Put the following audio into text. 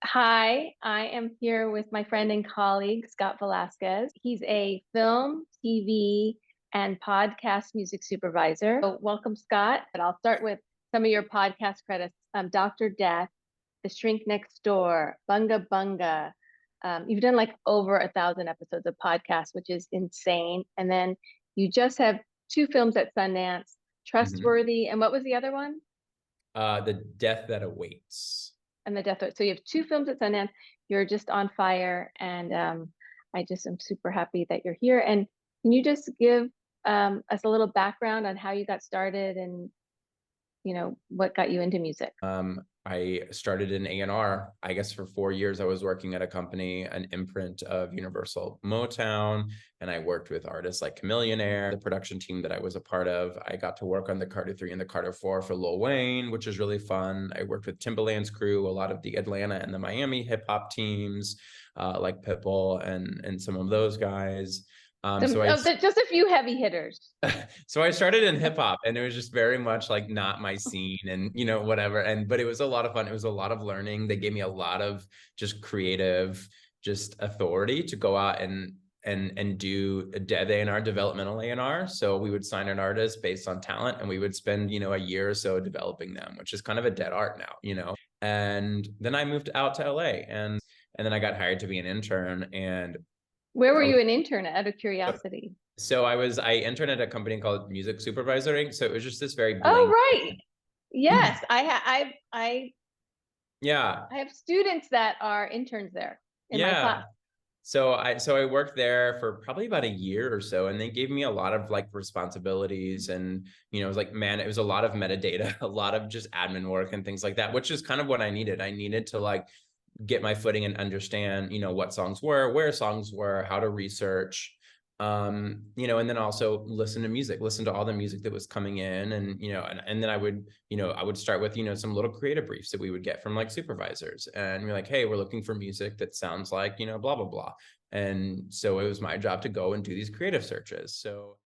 Hi, I am here with my friend and colleague, Scott Velasquez. He's a film, TV, and podcast music supervisor. So welcome, Scott. And I'll start with some of your podcast credits. Dr. Death, The Shrink Next Door, Bunga Bunga. You've done like over 1,000 episodes of podcasts, which is insane. And then you just have two films at Sundance, Mhm. Trustworthy, and what was the other one? The Death That Awaits. And the Death Note. So you have two films at Sundance. You're just on fire, and I just am super happy that you're here. And can you just give us a little background on how you got started and what got you into music? I started in A&R. I guess for 4 years, I was working at a company, an imprint of Universal Motown, and I worked with artists like Chameleon Air, the production team that I was a part of. I got to work on the Carter 3 and the Carter 4 for Lil Wayne, which is really fun. I worked with Timberland's crew, a lot of the Atlanta and the Miami hip hop teams, like Pitbull and some of those guys. Some, So I just a few heavy hitters. so I started in hip hop and it was just very much like not my scene and whatever, but it was a lot of fun. It was a lot of learning. They gave me a lot of just creative just authority to go out and do A&R, developmental A&R. So we would sign an artist based on talent and we would spend a year or so developing them, which is kind of a dead art now. And then I moved out to LA and then I got hired to be an intern. And Where were I you an intern out of was curiosity? so I interned at a company called Music Supervisory. So it was just this very Oh, blank. right. Yes, Yeah. I have students that are interns there in my Yeah. class. So I worked there for probably about a year or so, and they gave me a lot of like responsibilities, and it was like, man, it was a lot of metadata, a lot of just admin work and things like that, which is kind of what I needed. I needed to like get my footing and understand, what songs were, where songs were, how to research, and then also listen to all the music that was coming in, and then I would start with, some little creative briefs that we would get from like supervisors, and we're like, hey, we're looking for music that sounds like, blah, blah, blah. And so it was my job to go and do these creative searches. So